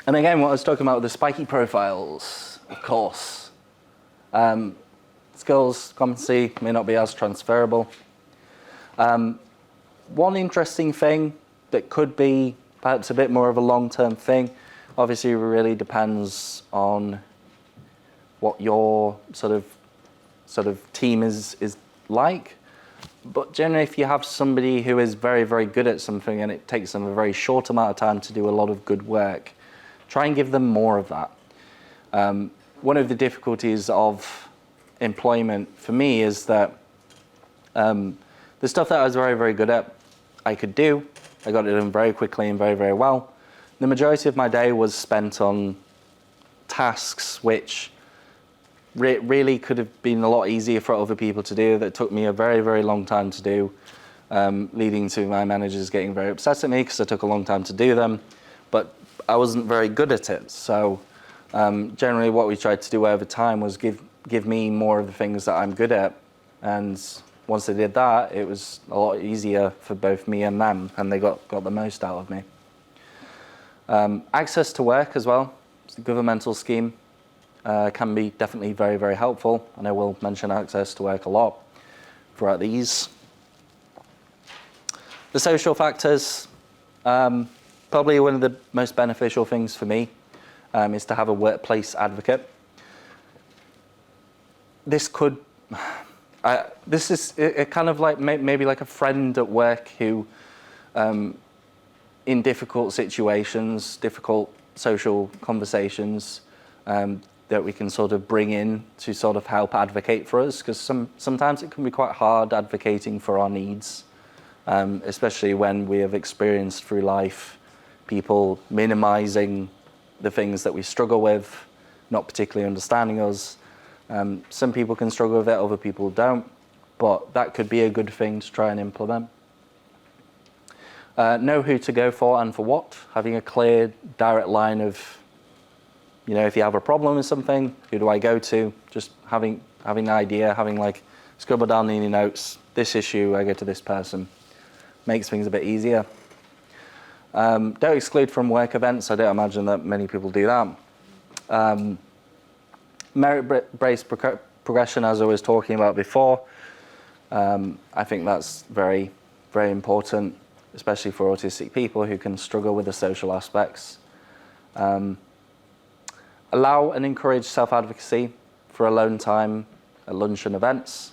And again, what I was talking about with the spiky profiles, of course. Skills, competency may not be as transferable. One interesting thing that could be perhaps a bit more of a long-term thing, obviously it really depends on what your sort of team is like. But generally, if you have somebody who is very, very good at something and it takes them a very short amount of time to do a lot of good work, try and give them more of that. One of the difficulties of employment for me is that the stuff that I was very, very good at, I could do. I got it done very quickly and very, very well. The majority of my day was spent on tasks which really could have been a lot easier for other people to do, that took me a very, very long time to do, leading to my managers getting very upset at me because I took a long time to do them, but I wasn't very good at it. So generally what we tried to do over time was give me more of the things that I'm good at, and once they did that, it was a lot easier for both me and them, and they got the most out of me. Access to work as well, it's a governmental scheme. Can be definitely very, very helpful, and I will mention access to work a lot throughout these. The social factors, probably one of the most beneficial things for me is to have a workplace advocate. This is kind of like maybe like a friend at work who, in difficult situations, difficult social conversations, that we can sort of bring in to sort of help advocate for us, because sometimes it can be quite hard advocating for our needs, especially when we have experienced through life people minimizing the things that we struggle with, not particularly understanding us. Some people can struggle with it, other people don't, but that could be a good thing to try and implement. Know who to go for and for what, having a clear, direct line of, if you have a problem with something, who do I go to? Just having an idea, having like scribble down in your notes, this issue, I go to this person. Makes things a bit easier. Don't exclude from work events. I don't imagine that many people do that. Merit-based progression, as I was talking about before. I think that's very, very important, especially for autistic people who can struggle with the social aspects. Allow and encourage self-advocacy for alone time at lunch and events.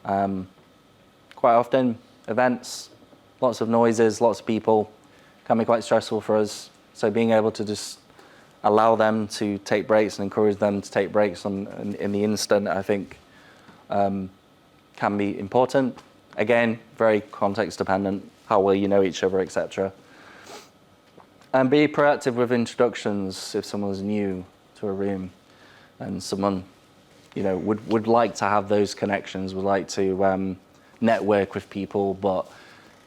Quite often, events, lots of noises, lots of people, can be quite stressful for us. So being able to just allow them to take breaks and encourage them to take breaks in the instant, I think, can be important. Again, very context dependent, how well you know each other, etc. And be proactive with introductions if someone's new to a room and someone, would like to have those connections, would like to network with people, but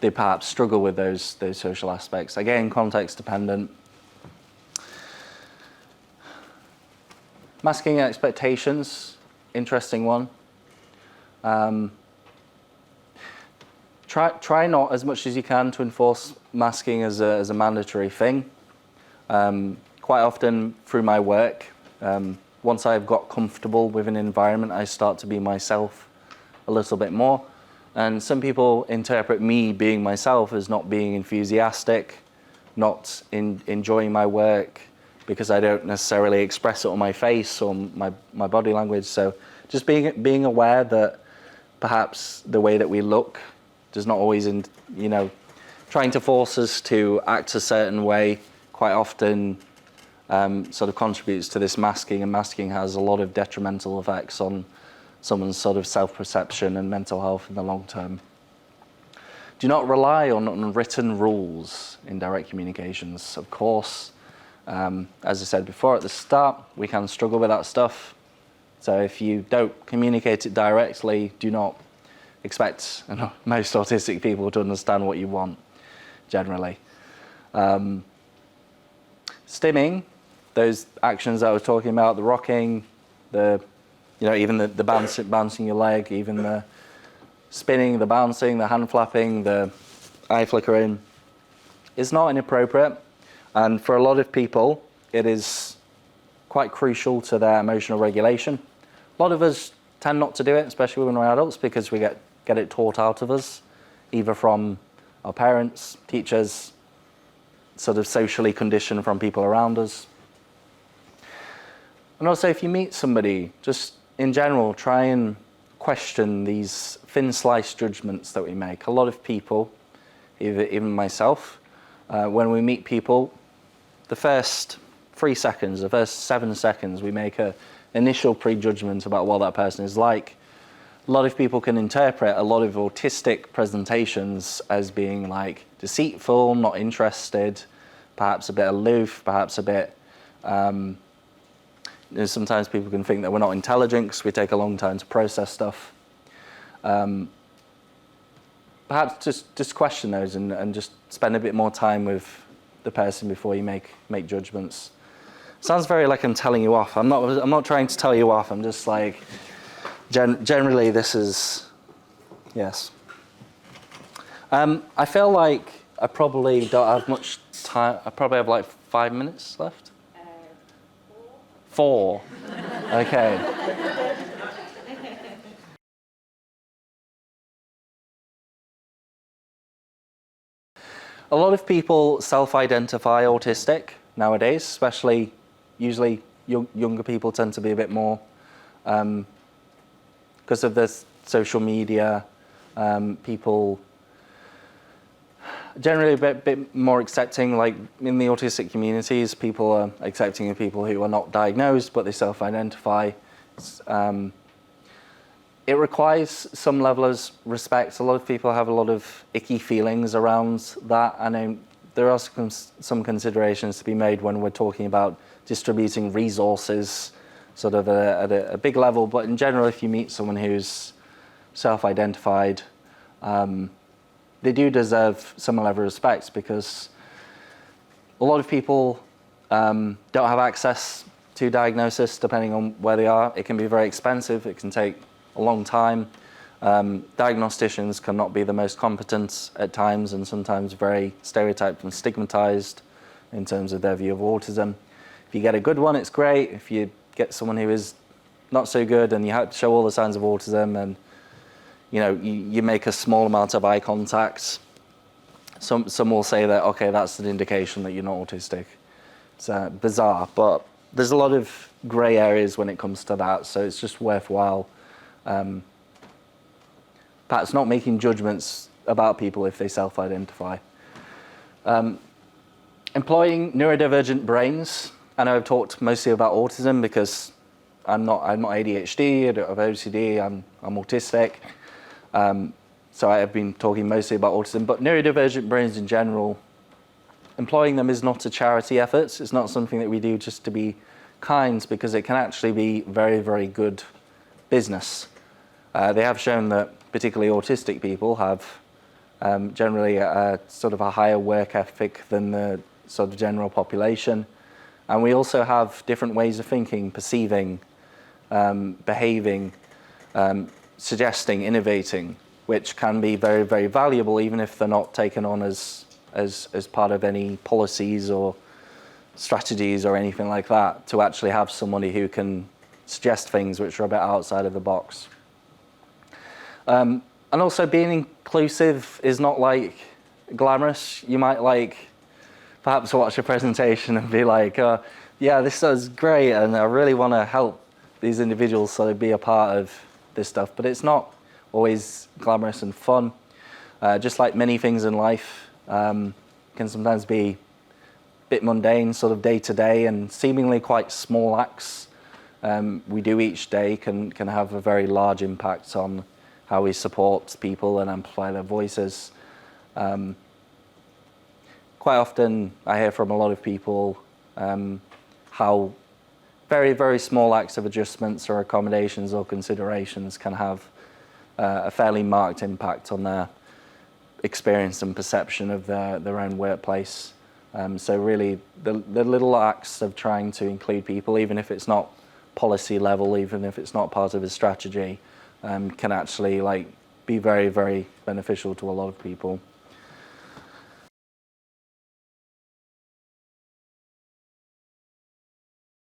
they perhaps struggle with those social aspects. Again, context dependent. Masking expectations, interesting one. Try not as much as you can to enforce masking as a mandatory thing. Quite often through my work, once I've got comfortable with an environment, I start to be myself a little bit more. And some people interpret me being myself as not being enthusiastic, not enjoying my work, because I don't necessarily express it on my face or my body language. So just being aware that perhaps the way that we look does not always, trying to force us to act a certain way quite often sort of contributes to this masking, and masking has a lot of detrimental effects on someone's sort of self-perception and mental health in the long term. Do not rely on unwritten rules in direct communications. Of course, as I said before at the start, we can struggle with that stuff. So if you don't communicate it directly, do not expect most autistic people to understand what you want, generally. Stimming, those actions that I was talking about, the rocking, even the bouncing your leg, even the spinning, the bouncing, the hand flapping, the eye flickering, is not inappropriate. And for a lot of people, it is quite crucial to their emotional regulation. A lot of us tend not to do it, especially when we're adults, because we get it taught out of us, either from our parents, teachers, sort of socially conditioned from people around us. And also, if you meet somebody, just in general, try and question these thin slice judgments that we make. A lot of people, even myself, when we meet people, the first 3 seconds, the first 7 seconds, we make an initial prejudgment about what that person is like. A lot of people can interpret a lot of autistic presentations as being like deceitful, not interested, perhaps a bit aloof, perhaps a bit... sometimes people can think that we're not intelligent because we take a long time to process stuff. Perhaps just question those and just spend a bit more time with the person before you make judgments. Sounds very like I'm telling you off. I'm not trying to tell you off. I'm just like, generally this is, yes. I feel like I probably don't have much time. I probably have like 5 minutes left. 4. Okay. A lot of people self-identify autistic nowadays, especially usually younger people tend to be a bit more, because of the social media, people generally a bit more accepting. Like in the autistic communities, people are accepting of people who are not diagnosed, but they self-identify. It requires some level of respect. A lot of people have a lot of icky feelings around that, and there are some considerations to be made when we're talking about distributing resources sort of at a big level. But in general, if you meet someone who's self-identified, they do deserve some level of respect, because a lot of people don't have access to diagnosis depending on where they are. It can be very expensive. It can take a long time. Diagnosticians cannot be the most competent at times, and sometimes very stereotyped and stigmatized in terms of their view of autism. If you get a good one, it's great. If you get someone who is not so good and you have to show all the signs of autism, and you make a small amount of eye contact, some will say that, okay, that's an indication that you're not autistic. It's bizarre, but there's a lot of grey areas when it comes to that, so it's just worthwhile perhaps not making judgments about people if they self-identify. Employing neurodivergent brains. I know I've talked mostly about autism because I'm not ADHD, I don't have OCD, I'm autistic. So I have been talking mostly about autism, but neurodivergent brains in general, employing them is not a charity effort. It's not something that we do just to be kind, because it can actually be very, very good business. They have shown that particularly autistic people have generally a sort of a higher work ethic than the sort of general population. And we also have different ways of thinking, perceiving, behaving, suggesting, innovating, which can be very, very valuable, even if they're not taken on as part of any policies or strategies or anything like that, to actually have somebody who can suggest things which are a bit outside of the box. And also, being inclusive is not like glamorous. You might perhaps watch a presentation and be like, yeah, this is great, and I really want to help these individuals sort of be a part of this stuff, but it's not always glamorous and fun. Just like many things in life, can sometimes be a bit mundane, sort of day to day, and seemingly quite small acts we do each day can have a very large impact on how we support people and amplify their voices. Quite often I hear from a lot of people how very, very small acts of adjustments or accommodations or considerations can have a fairly marked impact on their experience and perception of their own workplace. So really, the little acts of trying to include people, even if it's not policy level, even if it's not part of a strategy, can actually be very, very beneficial to a lot of people.